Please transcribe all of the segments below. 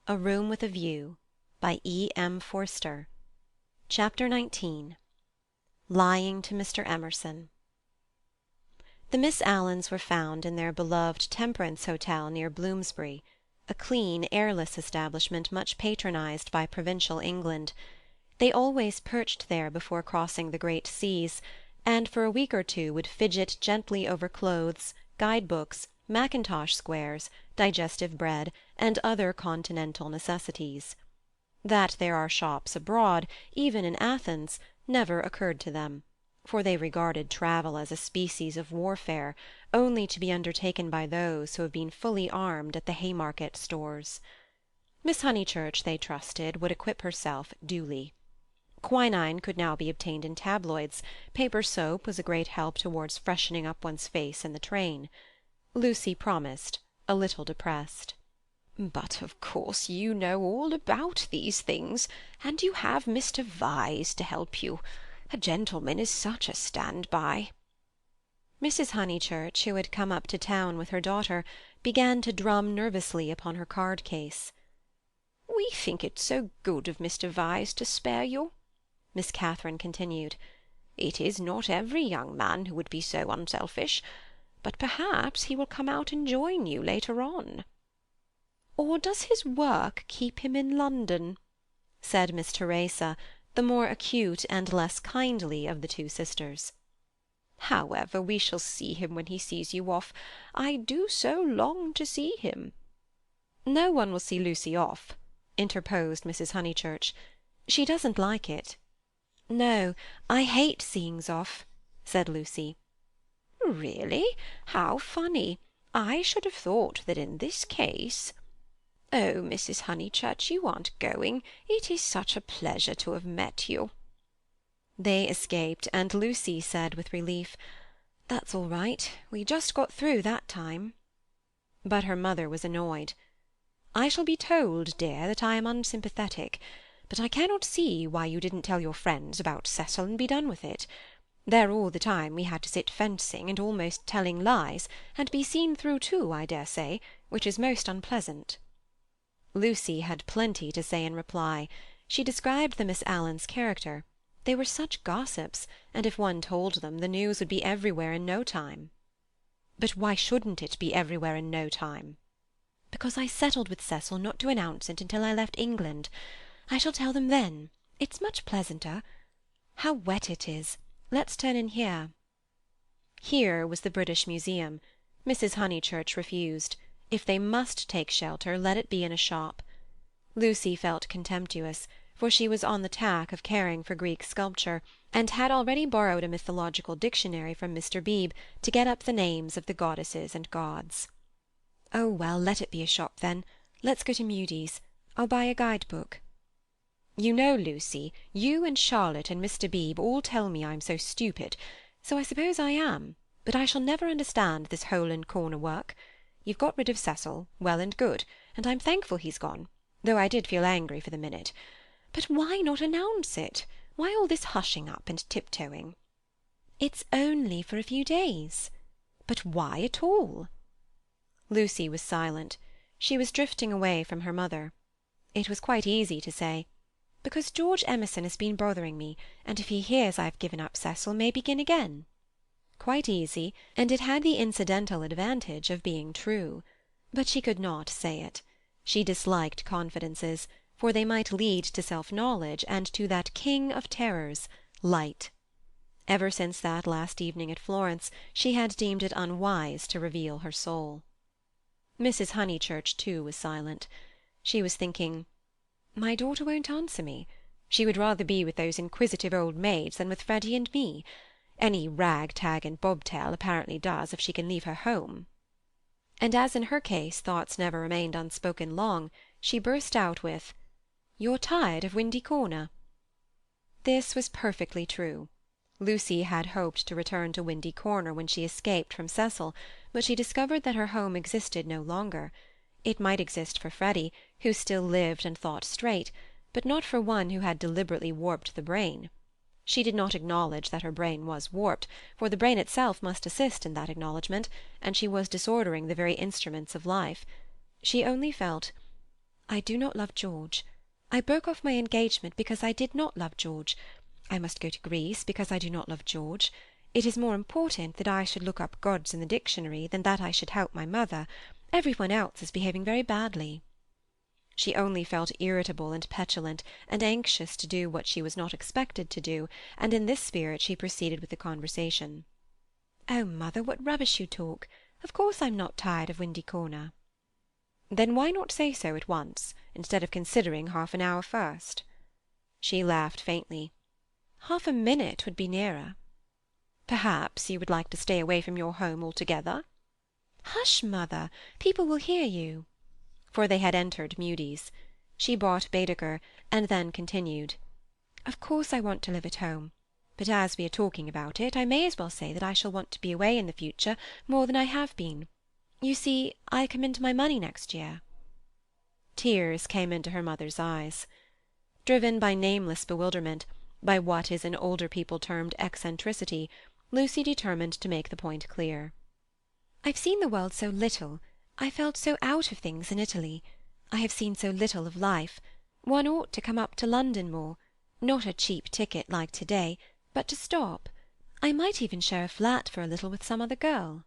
A Room with a View by E.M. Forster. Chapter 19. Lying to Mr. Emerson. The Miss Alans were found in their beloved Temperance Hotel near Bloomsbury, a clean, airless establishment much patronized by provincial England. They always perched there before crossing the great seas, and for a week or two would fidget gently over clothes, guide-books, mackintosh squares, digestive bread, and other continental necessities. That there are shops abroad, even in Athens, never occurred to them, for they regarded travel as a species of warfare, only to be undertaken by those who have been fully armed at the Haymarket stores. Miss Honeychurch, they trusted, would equip herself duly. Quinine could now be obtained in tabloids, paper soap was a great help towards freshening up one's face in the train. Lucy promised, a little depressed. "But of course you know all about these things, and you have Mr. Vyse to help you. A gentleman is such a stand-by." Mrs. Honeychurch, who had come up to town with her daughter, began to drum nervously upon her card-case. "We think it so good of Mr. Vyse to spare you," Miss Catherine continued. "It is not every young man who would be so unselfish, but perhaps he will come out and join you later on." "Or does his work keep him in London?" said Miss Teresa, the more acute and less kindly of the two sisters. "However, we shall see him when he sees you off. I do so long to see him." "No one will see Lucy off," interposed Mrs. Honeychurch. "She doesn't like it." "No, I hate seeings off," said Lucy. "Really? How funny! I should have thought that in this case— Oh, Mrs. Honeychurch, you aren't going. It is such a pleasure to have met you." They escaped, and Lucy said with relief, "That's all right. We just got through that time." But her mother was annoyed. "I shall be told, dear, that I am unsympathetic, but I cannot see why you didn't tell your friends about Cecil and be done with it. There all the time we had to sit fencing and almost telling lies, and be seen through too, I dare say, which is most unpleasant." Lucy had plenty to say in reply. She described the Miss Alans' character. They were such gossips, and if one told them, the news would be everywhere in no time. "But why shouldn't it be everywhere in no time?" "Because I settled with Cecil not to announce it until I left England. I shall tell them then. It's much pleasanter. How wet it is! Let's turn in here." Here was the British Museum. Mrs. Honeychurch refused. If they must take shelter, let it be in a shop. Lucy felt contemptuous, for she was on the tack of caring for Greek sculpture, and had already borrowed a mythological dictionary from Mr. Beebe to get up the names of the goddesses and gods. "Oh, well, let it be a shop, then. Let's go to Mudie's. I'll buy a guide-book." "You know, Lucy, you and Charlotte and Mr. Beebe all tell me I'm so stupid, so I suppose I am, but I shall never understand this hole-and-corner work. You've got rid of Cecil, well and good, and I'm thankful he's gone, though I did feel angry for the minute. But why not announce it? Why all this hushing up and tiptoeing?" "It's only for a few days." "But why at all?" Lucy was silent. She was drifting away from her mother. It was quite easy to say, "Because George Emerson has been bothering me, and if he hears I've given up Cecil, may begin again." Quite easy, and it had the incidental advantage of being true. But she could not say it. She disliked confidences, for they might lead to self-knowledge and to that king of terrors, light. Ever since that last evening at Florence, she had deemed it unwise to reveal her soul. Mrs. Honeychurch, too, was silent. She was thinking, "My daughter won't answer me. She would rather be with those inquisitive old maids than with Freddy and me. Any rag-tag and bobtail apparently does if she can leave her home." And as in her case thoughts never remained unspoken long, she burst out with, "You're tired of Windy Corner?" This was perfectly true. Lucy had hoped to return to Windy Corner when she escaped from Cecil, but she discovered that her home existed no longer. It might exist for Freddy, who still lived and thought straight, but not for one who had deliberately warped the brain. She did not acknowledge that her brain was warped, for the brain itself must assist in that acknowledgment, and she was disordering the very instruments of life. She only felt, I do not love George. I broke off my engagement because I did not love George. I must go to Greece because I do not love George. It is more important that I should look up gods in the dictionary than that I should help my mother. Every one else is behaving very badly." She only felt irritable and petulant, and anxious to do what she was not expected to do, and in this spirit she proceeded with the conversation. "Oh, mother, what rubbish you talk! Of course I'm not tired of Windy Corner." "Then why not say so at once, instead of considering half an hour first?" She laughed faintly. "Half a minute would be nearer." "Perhaps you would like to stay away from your home altogether?" "Hush, mother! People will hear you." For they had entered Mudie's. She bought Baedeker, and then continued. "Of course I want to live at home, but as we are talking about it, I may as well say that I shall want to be away in the future more than I have been. You see, I come into my money next year." Tears came into her mother's eyes. Driven by nameless bewilderment, by what is in older people termed eccentricity, Lucy determined to make the point clear. "I've seen the world so little. I felt so out of things in Italy. I have seen so little of life. One ought to come up to London more. Not a cheap ticket like to-day, but to stop. I might even share a flat for a little with some other girl."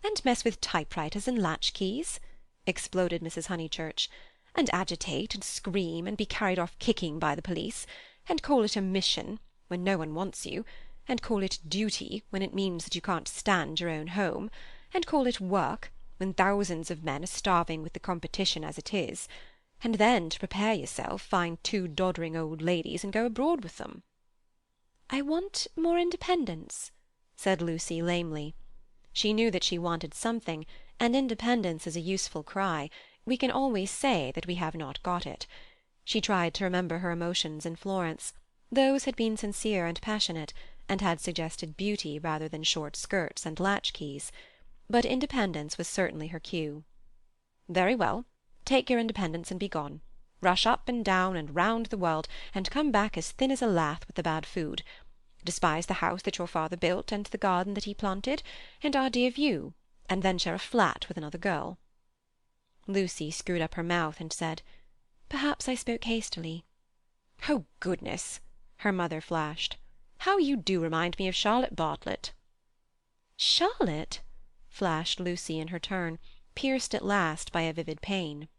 "And mess with typewriters and latchkeys," exploded Mrs. Honeychurch, "and agitate and scream and be carried off kicking by the police, and call it a mission when no one wants you, and call it duty when it means that you can't stand your own home, and call it work when thousands of men are starving with the competition as it is, and then to prepare yourself find 2 doddering old ladies and go abroad with them." "I want more independence," said Lucy lamely. She knew that she wanted something, and independence is a useful cry. We can always say that we have not got it. She tried to remember her emotions in Florence. Those had been sincere and passionate, and had suggested beauty rather than short skirts and latchkeys. But independence was certainly her cue. "Very well. Take your independence and be gone. Rush up and down and round the world, and come back as thin as a lath with the bad food. Despise the house that your father built and the garden that he planted, and our dear view, and then share a flat with another girl." Lucy screwed up her mouth and said, "Perhaps I spoke hastily." "Oh, goodness!" her mother flashed. "How you do remind me of Charlotte Bartlett." "Charlotte?" flashed Lucy in her turn, pierced at last by a vivid pain.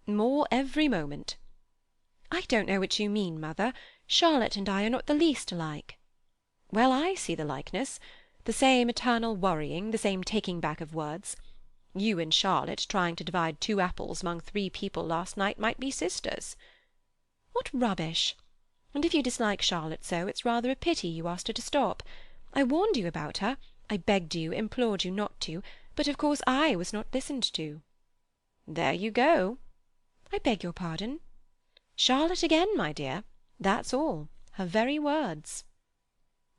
"More every moment." "I don't know what you mean, mother. Charlotte and I are not the least alike." "Well, I see the likeness. The same eternal worrying, the same taking back of words. You and Charlotte trying to divide 2 apples among 3 people last night might be sisters." "What rubbish! And if you dislike Charlotte so, it's rather a pity you asked her to stop. I warned you about her. I begged you, implored you not to, but of course I was not listened to." "There you go." "I beg your pardon." "Charlotte again, my dear. That's all. Her very words."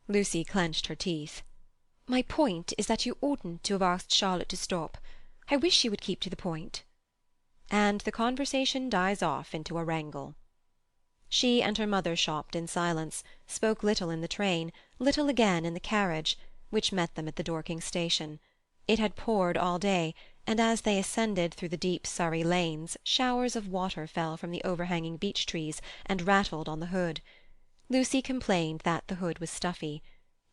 Lucy clenched her teeth. "My point is that you oughtn't to have asked Charlotte to stop. I wish you would keep to the point." And the conversation dies off into a wrangle. She and her mother shopped in silence, spoke little in the train, little again in the carriage, which met them at the Dorking station. It had poured all day, and as they ascended through the deep Surrey lanes showers of water fell from the overhanging beech trees and rattled on the hood. Lucy complained that the hood was stuffy.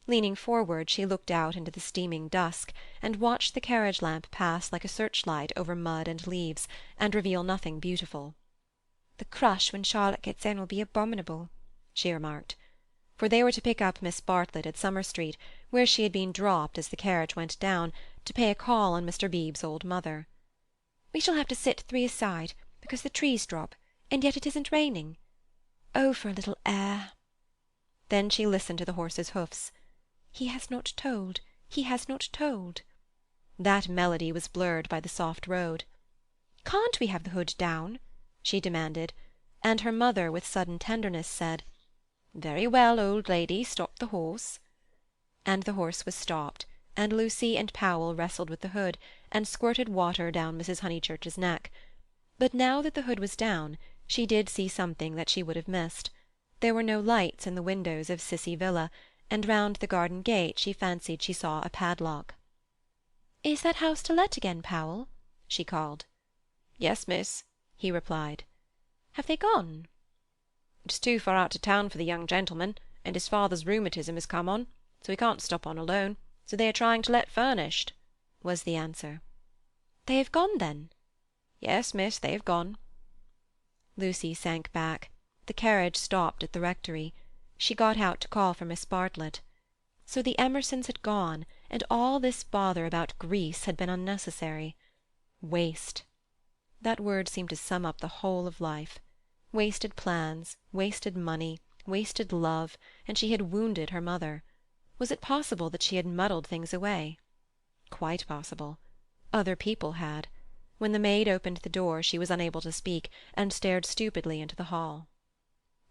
Leaning forward, she looked out into the steaming dusk, and watched the carriage lamp pass like a searchlight over mud and leaves, and reveal nothing beautiful. "The crush when Charlotte gets in will be abominable," she remarked. For they were to pick up Miss Bartlett at Summer Street, where she had been dropped as the carriage went down, to pay a call on Mr. Beebe's old mother. "We shall have to sit 3 aside, because the trees drop, and yet it isn't raining. Oh, for a little air!" Then she listened to the horse's hoofs. "He has not told, he has not told." That melody was blurred by the soft road. "Can't we have the hood down?" she demanded, and her mother, with sudden tenderness, said, "Very well, old lady, stop the horse." And the horse was stopped, and Lucy and Powell wrestled with the hood, and squirted water down Mrs. Honeychurch's neck. But now that the hood was down, she did see something that she would have missed. There were no lights in the windows of Cissy Villa, and round the garden gate she fancied she saw a padlock. "Is that house to let again, Powell?" she called. "Yes, miss. he replied. "Have they gone?" "It's too far out to town for the young gentleman, and his father's rheumatism has come on, so he can't stop on alone, so they are trying to let furnished," was the answer. "They have gone, then?" "Yes, miss, they have gone." Lucy sank back. The carriage stopped at the rectory. She got out to call for Miss Bartlett. So the Emersons had gone, and all this bother about Greece had been unnecessary. Waste. That word seemed to sum up the whole of life. Wasted plans, wasted money, wasted love, and she had wounded her mother. Was it possible that she had muddled things away? Quite possible. Other people had. When the maid opened the door she was unable to speak, and stared stupidly into the hall.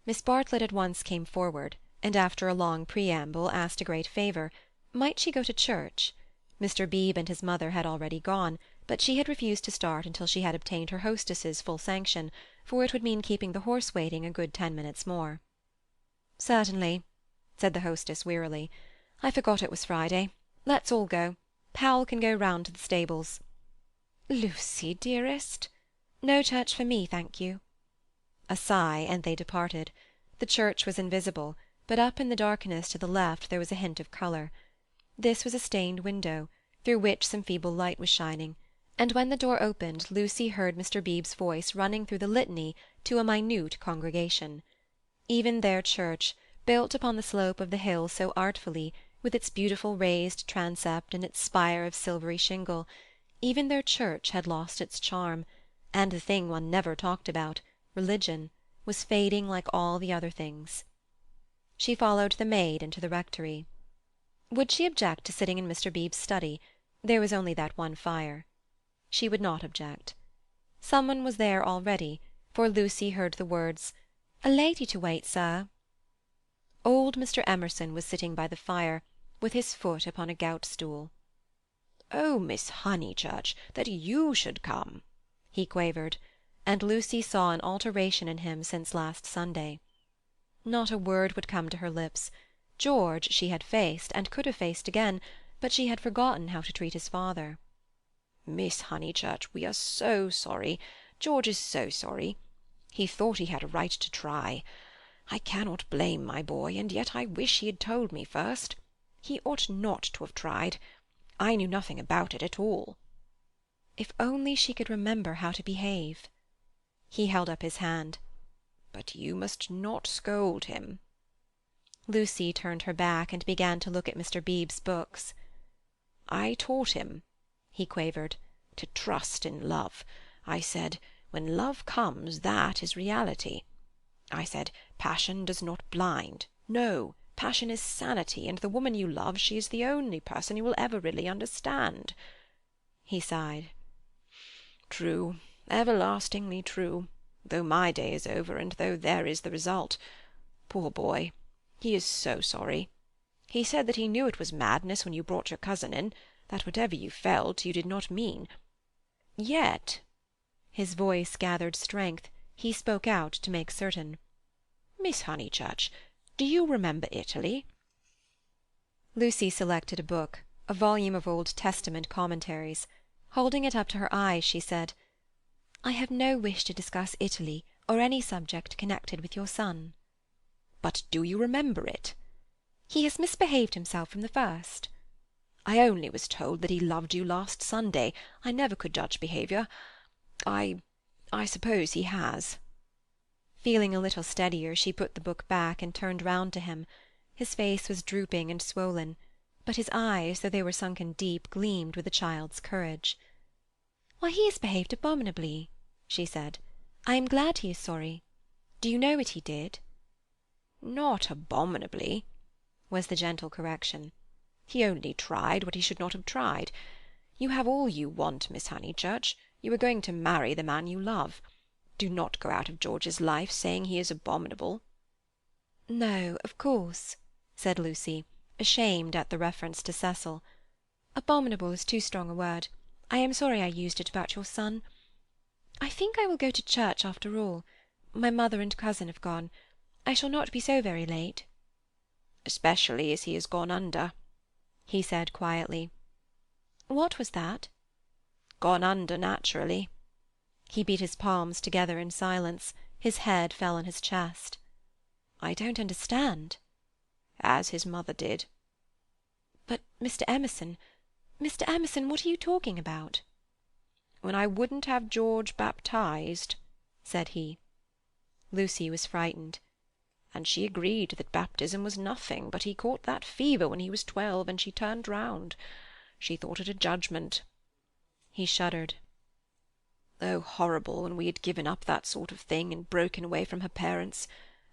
Miss Bartlett at once came forward, and after a long preamble asked a great favour. Might she go to church? Mr. Beebe and his mother had already gone, but she had refused to start until she had obtained her hostess's full sanction, for it would mean keeping the horse waiting a good 10 minutes more. "Certainly," said the hostess wearily. "I forgot it was Friday. Let's all go. Powell can go round to the stables." "Lucy, dearest—" "No church for me, thank you." A sigh, and they departed. The church was invisible, but up in the darkness to the left there was a hint of colour. This was a stained window, through which some feeble light was shining, and when the door opened Lucy heard Mr. Beebe's voice running through the litany to a minute congregation. Even their church, built upon the slope of the hill so artfully, with its beautiful raised transept and its spire of silvery shingle, even their church had lost its charm, and the thing one never talked about, religion, was fading like all the other things. She followed the maid into the rectory. Would she object to sitting in Mr. Beebe's study? There was only that one fire. She would not object. Someone was there already, for Lucy heard the words, "A lady to wait, sir." Old Mr. Emerson was sitting by the fire, with his foot upon a gout-stool. "Oh, Miss Honeychurch, that you should come!" he quavered, and Lucy saw an alteration in him since last Sunday. Not a word would come to her lips. George she had faced, and could have faced again, but she had forgotten how to treat his father. "Miss Honeychurch, we are so sorry. George is so sorry. He thought he had a right to try. I cannot blame my boy, and yet I wish he had told me first. He ought not to have tried. I knew nothing about it at all." If only she could remember how to behave. He held up his hand. "But you must not scold him." Lucy turned her back and began to look at Mr. Beebe's books. "I taught him," he quavered, "to trust in love. I said, when love comes, that is reality. I said, passion does not blind. No, passion is sanity, and the woman you love, she is the only person you will ever really understand." He sighed. "True, everlastingly true, though my day is over, and though there is the result. Poor boy. He is so sorry. He said that he knew it was madness when you brought your cousin in, that whatever you felt, you did not mean. Yet—" His voice gathered strength. He spoke out to make certain. "Miss Honeychurch, do you remember Italy?" Lucy selected a book, a volume of Old Testament commentaries. Holding it up to her eyes, she said, "I have no wish to discuss Italy or any subject connected with your son." "But do you remember it?" "He has misbehaved himself from the first." "I only was told that he loved you last Sunday. I never could judge behaviour. I suppose he has." Feeling a little steadier, she put the book back and turned round to him. His face was drooping and swollen, but his eyes, though they were sunken deep, gleamed with a child's courage. "Why, he has behaved abominably," she said. "I am glad he is sorry. Do you know what he did?" "Not abominably," was the gentle correction. "He only tried what he should not have tried. You have all you want, Miss Honeychurch. You are going to marry the man you love. Do not go out of George's life saying he is abominable." "No, of course," said Lucy, ashamed at the reference to Cecil. "Abominable is too strong a word. I am sorry I used it about your son. I think I will go to church after all. My mother and cousin have gone. I shall not be so very late." "Especially as he has gone under," he said quietly. "What was that?" "Gone under naturally." He beat his palms together in silence. His head fell on his chest. "I don't understand." "As his mother did." "But, Mr. Emerson, what are you talking about?" "When I wouldn't have George baptized," said he. Lucy was frightened. "And she agreed that baptism was nothing, but he caught that fever when he was 12, and she turned round. She thought it a judgment." He shuddered. "Oh, horrible, when we had given up that sort of thing and broken away from her parents.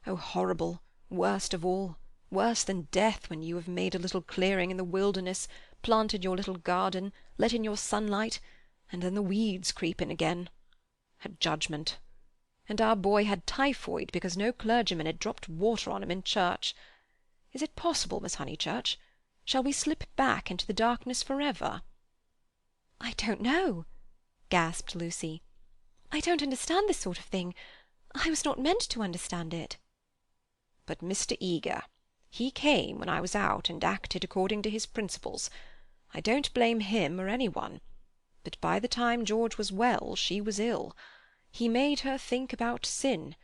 Oh, horrible, worst of all, worse than death, when you have made a little clearing in the wilderness, planted your little garden, let in your sunlight, and then the weeds creep in again. A judgment. And our boy had typhoid because no clergyman had dropped water on him in church. Is it possible, Miss Honeychurch? Shall we slip back into the darkness forever?" "I don't know," gasped Lucy. "I don't understand this sort of thing. I was not meant to understand it." "But Mr. Eager, he came when I was out and acted according to his principles. I don't blame him or any one. But by the time George was well, she was ill. He made her think about sin,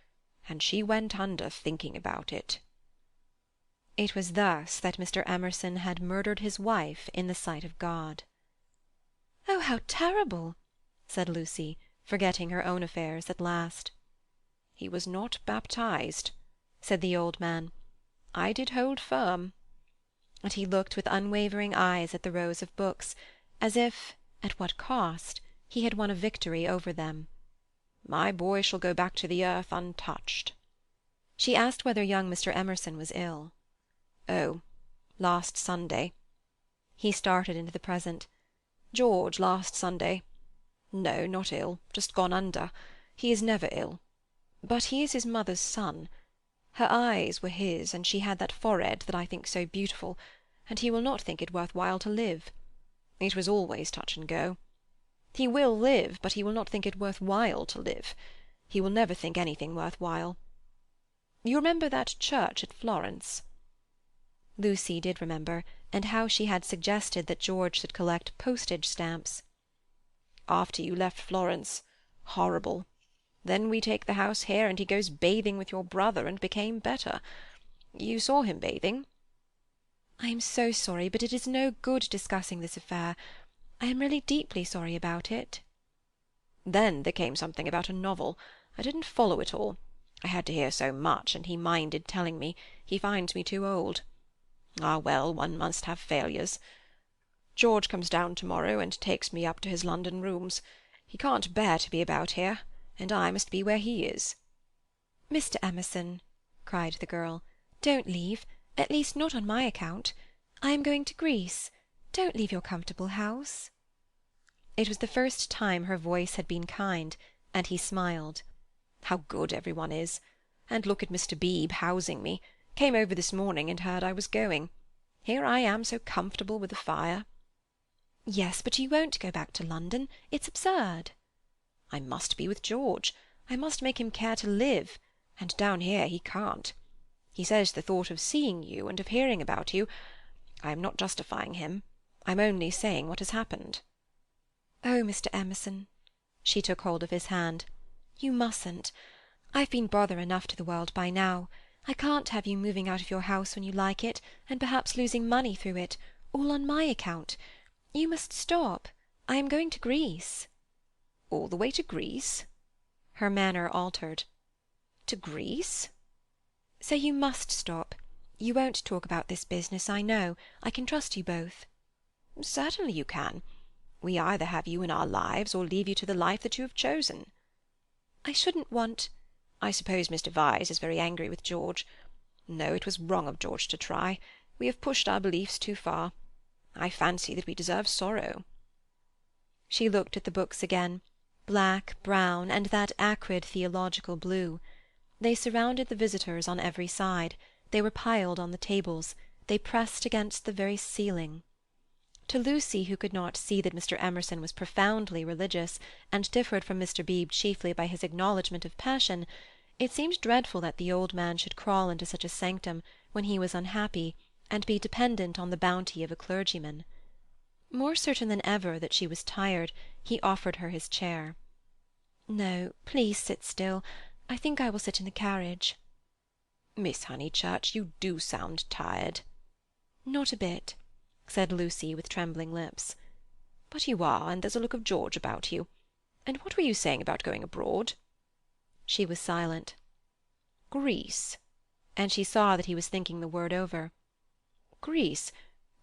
and she went under thinking about it." It was thus that Mr. Emerson had murdered his wife in the sight of God. "Oh, how terrible!" said Lucy, forgetting her own affairs at last. "He was not baptized," said the old man. "I did hold firm." And he looked with unwavering eyes at the rows of books, as if, at what cost, he had won a victory over them. "My boy shall go back to the earth untouched." She asked whether young Mr. Emerson was ill. "Oh, last Sunday." He started into the present. "George last Sunday. No, not ill, just gone under. He is never ill. But he is his mother's son. Her eyes were his, and she had that forehead that I think so beautiful, and he will not think it worth while to live. It was always touch and go. He will live, but he will not think it worth while to live. He will never think anything worth while. You remember that church at Florence?" Lucy did remember, and how she had suggested that George should collect postage stamps. "After you left Florence. Horrible. Then we take the house here, and he goes bathing with your brother, and became better. You saw him bathing?" "I am so sorry, but it is no good discussing this affair. I am really deeply sorry about it." "Then there came something about a novel. I didn't follow it all. I had to hear so much, and he minded telling me. He finds me too old. Ah, well, one must have failures. George comes down to-morrow and takes me up to his London rooms. He can't bear to be about here, and I must be where he is." "Mr. Emerson," cried the girl, "don't leave, at least not on my account. I am going to Greece. Don't leave your comfortable house." It was the first time her voice had been kind, and he smiled. "How good every one is! And look at Mr. Beebe housing me. Came over this morning and heard I was going. Here I am so comfortable with a fire." "Yes, but you won't go back to London. It's absurd." "I must be with George. I must make him care to live, and down here he can't. He says the thought of seeing you and of hearing about you—I am not justifying him. I'm only saying what has happened." "Oh, Mr. Emerson." She took hold of his hand. "You mustn't. I've been bother enough to the world by now. I can't have you moving out of your house when you like it, and perhaps losing money through it, all on my account. You must stop. I am going to Greece." "All the way to Greece?" Her manner altered. "To Greece?" "So you must stop. You won't talk about this business, I know. I can trust you both." "Certainly you can. We either have you in our lives or leave you to the life that you have chosen." "I shouldn't want—" "I suppose Mr. Vyse is very angry with George. No, it was wrong of George to try. We have pushed our beliefs too far. I fancy that we deserve sorrow." She looked at the books again, black, brown, and that acrid theological blue. They surrounded the visitors on every side, they were piled on the tables, they pressed against the very ceiling. To Lucy, who could not see that Mr. Emerson was profoundly religious, and differed from Mr. Beebe chiefly by his acknowledgment of passion, it seemed dreadful that the old man should crawl into such a sanctum when he was unhappy, and be dependent on the bounty of a clergyman. More certain than ever that she was tired, he offered her his chair. No, please sit still. I think I will sit in the carriage. Miss Honeychurch, you do sound tired. Not a bit, said Lucy with trembling lips. But you are, and there's a look of George about you. And what were you saying about going abroad? She was silent. Greece. And she saw that he was thinking the word over. Greece?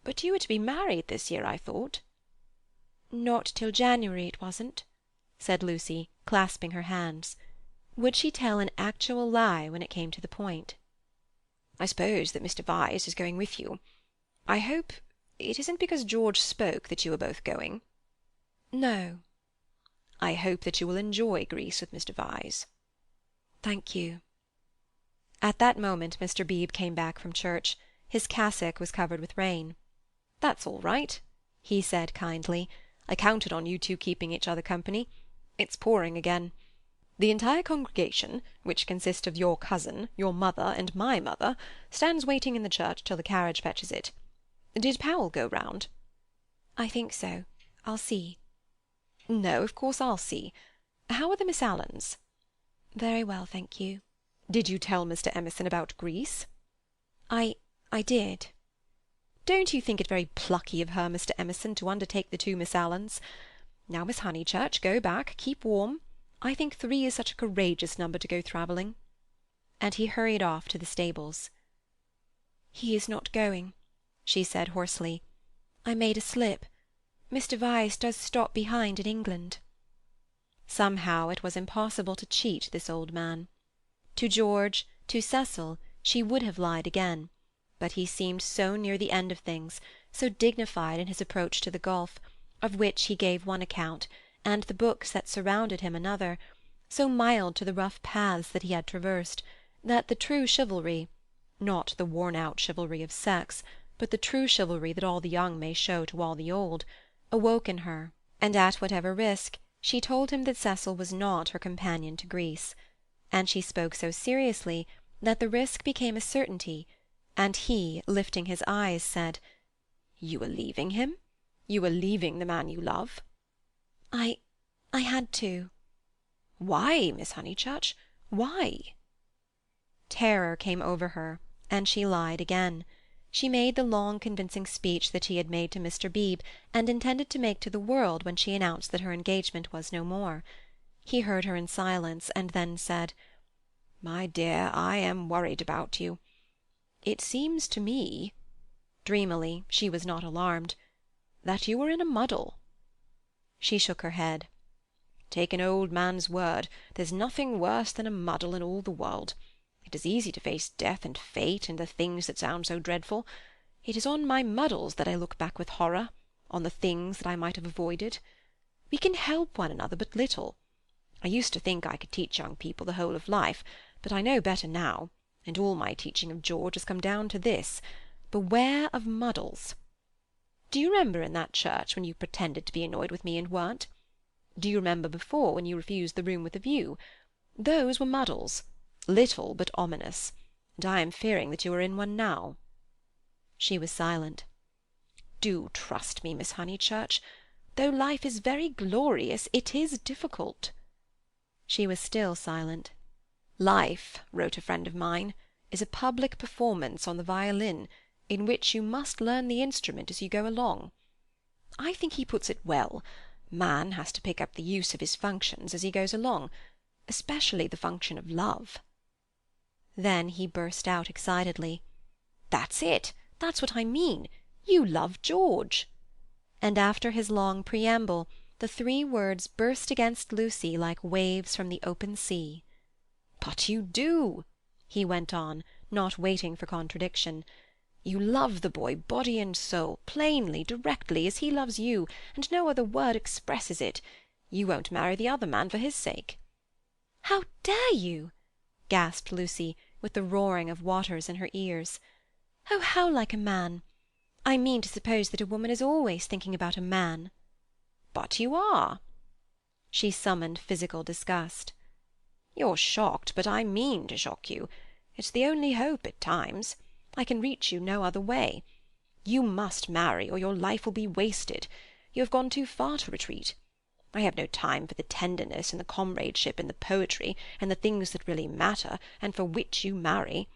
But you were to be married this year, I thought. Not till January it wasn't, said Lucy, clasping her hands. Would she tell an actual lie when it came to the point? I suppose that Mr. Vyse is going with you. I hope it isn't because George spoke that you are both going. No. I hope that you will enjoy Greece with Mr. Vyse. Thank you. At that moment Mr. Beebe came back from church. His cassock was covered with rain. That's all right, he said kindly. I counted on you two keeping each other company. It's pouring again. The entire congregation, which consists of your cousin, your mother, and my mother, stands waiting in the church till the carriage fetches it. Did Powell go round? I think so. I'll see. No, of course I'll see. How are the Miss Allens? Very well, thank you. Did you tell Mr. Emerson about Greece? I did. Don't you think it very plucky of her, Mr. Emerson, to undertake the two Miss Allens? Now, Miss Honeychurch, go back, keep warm. I think 3 is such a courageous number to go travelling. And he hurried off to the stables. He is not going, she said hoarsely. I made a slip. Mr. Vyse does stop behind in England. Somehow it was impossible to cheat this old man. To George, to Cecil, she would have lied again, but he seemed so near the end of things, so dignified in his approach to the gulf, of which he gave one account, and the books that surrounded him another, so mild to the rough paths that he had traversed, that the true chivalry—not the worn-out chivalry of sex, but the true chivalry that all the young may show to all the old—awoke in her, and at whatever risk, she told him that Cecil was not her companion to Greece. And she spoke so seriously that the risk became a certainty, and he, lifting his eyes, said, "You are leaving him? You are leaving the man you love?" I had to. Why, Miss Honeychurch? Why? Terror came over her, and she lied again. She made the long convincing speech that she had made to Mr. Beebe, and intended to make to the world when she announced that her engagement was no more. He heard her in silence, and then said, "My dear, I am worried about you. It seems to me," dreamily, she was not alarmed, "that you are in a muddle." She shook her head. "Take an old man's word, there's nothing worse than a muddle in all the world. It is easy to face death and fate and the things that sound so dreadful. It is on my muddles that I look back with horror, on the things that I might have avoided. We can help one another but little. I used to think I could teach young people the whole of life, but I know better now, and all my teaching of George has come down to this: beware of muddles. Do you remember in that church when you pretended to be annoyed with me and weren't? Do you remember before when you refused the room with a view? Those were muddles, little but ominous, and I am fearing that you are in one now." She was silent. "Do trust me, Miss Honeychurch. Though life is very glorious, it is difficult." She was still silent. "Life," wrote a friend of mine, "is a public performance on the violin, in which you must learn the instrument as you go along. I think he puts it well. Man has to pick up the use of his functions as he goes along, especially the function of love." Then he burst out excitedly, "That's it! That's what I mean! You love George!" And after his long preamble, the 3 words burst against Lucy like waves from the open sea. "But you do," he went on, not waiting for contradiction. "You love the boy body and soul, plainly, directly, as he loves you, and no other word expresses it. You won't marry the other man for his sake." "How dare you?" gasped Lucy, with the roaring of waters in her ears. "Oh, how like a man! I mean to suppose that a woman is always thinking about a man." "But you are." She summoned physical disgust. "You're shocked, but I mean to shock you. It's the only hope at times. I can reach you no other way. You must marry, or your life will be wasted. You have gone too far to retreat. I have no time for the tenderness and the comradeship and the poetry and the things that really matter, and for which you marry.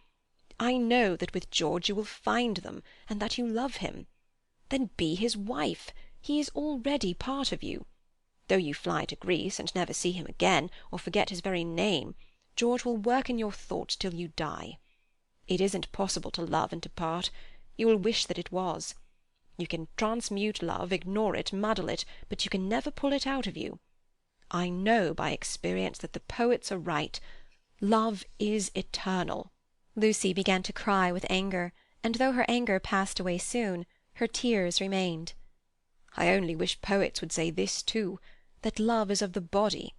I know that with George you will find them, and that you love him. Then be his wife. He is already part of you. Though you fly to Greece and never see him again, or forget his very name, George will work in your thoughts till you die. It isn't possible to love and to part. You will wish that it was. You can transmute love, ignore it, muddle it, but you can never pull it out of you. I know by experience that the poets are right. Love is eternal." Lucy began to cry with anger, and though her anger passed away soon, her tears remained. "I only wish poets would say this too, that love is of the body.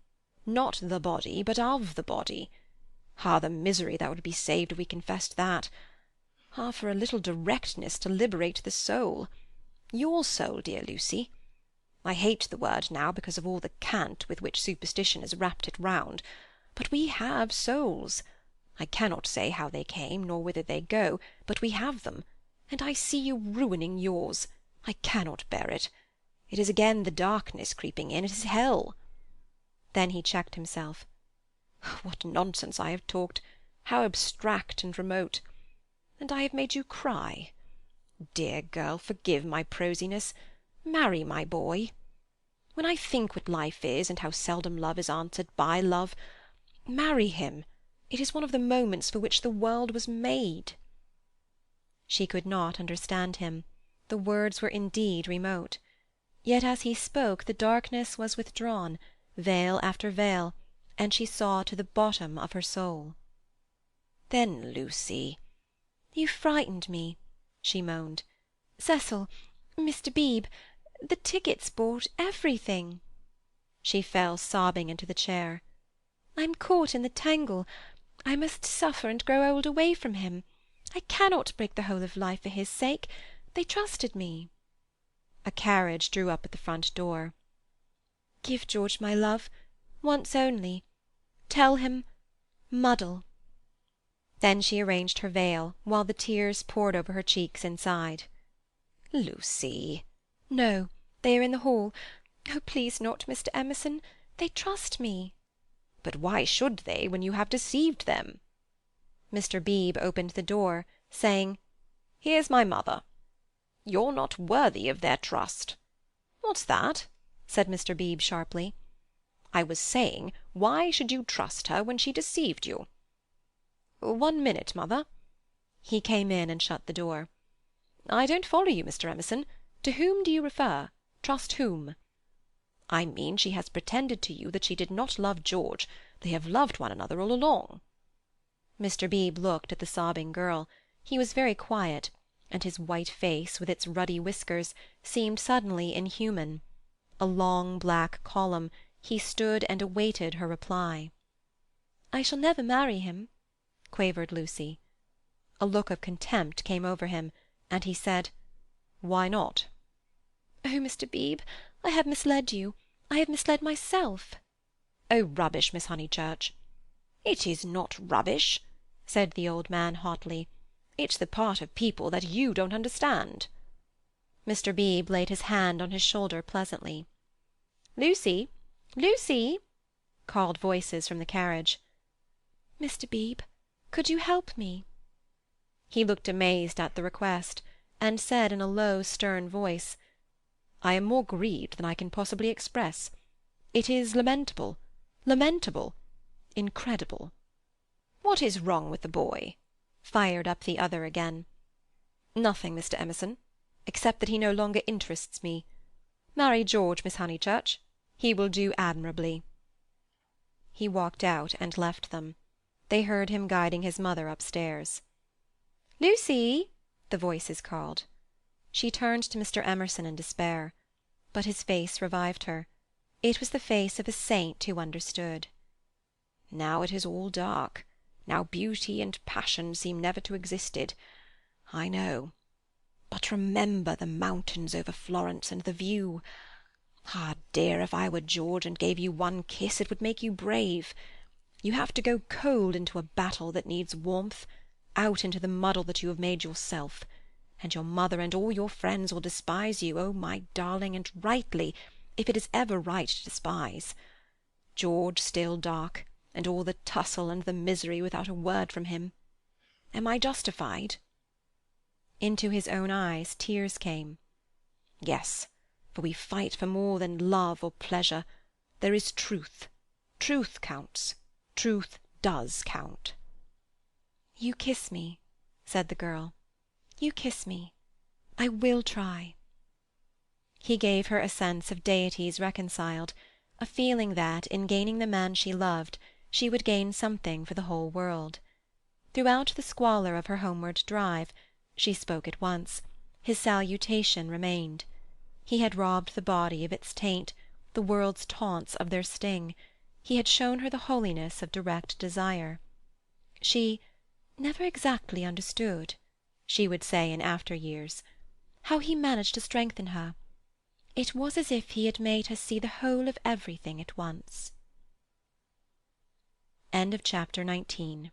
Not the body, but of the body. Ah, the misery that would be saved if we confessed that. Ah, for a little directness to liberate the soul. Your soul, dear Lucy. I hate the word now because of all the cant with which superstition has wrapped it round. But we have souls. I cannot say how they came, nor whither they go, but we have them, and I see you ruining yours. I cannot bear it. It is again the darkness creeping in. It is hell." Then he checked himself. "What nonsense I have talked! How abstract and remote! And I have made you cry. Dear girl, forgive my prosiness. Marry my boy. When I think what life is, and how seldom love is answered by love, marry him. It is one of the moments for which the world was made." She could not understand him. The words were indeed remote. Yet as he spoke the darkness was withdrawn, veil after veil, and she saw to the bottom of her soul. "Then, Lucy—" "You frightened me," she moaned. "Cecil, Mr. Beebe, the tickets bought, everything." She fell sobbing into the chair. "I'm caught in the tangle. I must suffer and grow old away from him. I cannot break the whole of life for his sake. They trusted me." A carriage drew up at the front door. "Give George my love, once only. Tell him, muddle." Then she arranged her veil, while the tears poured over her cheeks inside. "Lucy—" "No, they are in the hall. Oh, please not, Mr. Emerson. They trust me." "But why should they, when you have deceived them?" Mr. Beebe opened the door, saying, "Here's my mother. You're not worthy of their trust." "What's that?" said Mr. Beebe sharply. "I was saying, why should you trust her when she deceived you?" "1 minute, mother." He came in and shut the door. "I don't follow you, Mr. Emerson. To whom do you refer? Trust whom?" "I mean she has pretended to you that she did not love George. They have loved one another all along." Mr. Beebe looked at the sobbing girl. He was very quiet, and his white face, with its ruddy whiskers, seemed suddenly inhuman. A long black column, he stood and awaited her reply. "I shall never marry him," quavered Lucy. A look of contempt came over him, and he said, "Why not?" "Oh, Mr. Beebe, I have misled you. I have misled myself." "Oh, rubbish, Miss Honeychurch." "It is not rubbish," said the old man hotly. "It's the part of people that you don't understand." Mr. Beebe laid his hand on his shoulder pleasantly. "Lucy! Lucy!" called voices from the carriage. "Mr. Beebe, could you help me?" He looked amazed at the request, and said in a low, stern voice, "I am more grieved than I can possibly express. It is lamentable, lamentable, incredible." "What is wrong with the boy?" fired up the other again. "Nothing, Mr. Emerson, except that he no longer interests me. Marry George, Miss Honeychurch. He will do admirably." He walked out and left them. They heard him guiding his mother upstairs. "Lucy!" the voices called. She turned to Mr. Emerson in despair. But his face revived her. It was the face of a saint who understood. "Now it is all dark. Now beauty and passion seem never to existed. I know. But remember the mountains over Florence and the view. Ah, dear, if I were George and gave you one kiss, it would make you brave. You have to go cold into a battle that needs warmth, out into the muddle that you have made yourself. And your mother and all your friends will despise you, oh, my darling, and rightly, if it is ever right to despise. George still dark, and all the tussle and the misery without a word from him. Am I justified?" Into his own eyes tears came. "Yes, for we fight for more than love or pleasure. There is truth. Truth counts. Truth does count." "You kiss me," said the girl. "You kiss me. I will try." He gave her a sense of deities reconciled, a feeling that, in gaining the man she loved, she would gain something for the whole world. Throughout the squalor of her homeward drive—she spoke at once—his salutation remained. He had robbed the body of its taint, the world's taunts of their sting. He had shown her the holiness of direct desire. She "never exactly understood," she would say in after years, "how he managed to strengthen her. It was as if he had made her see the whole of everything at once." End of chapter 19.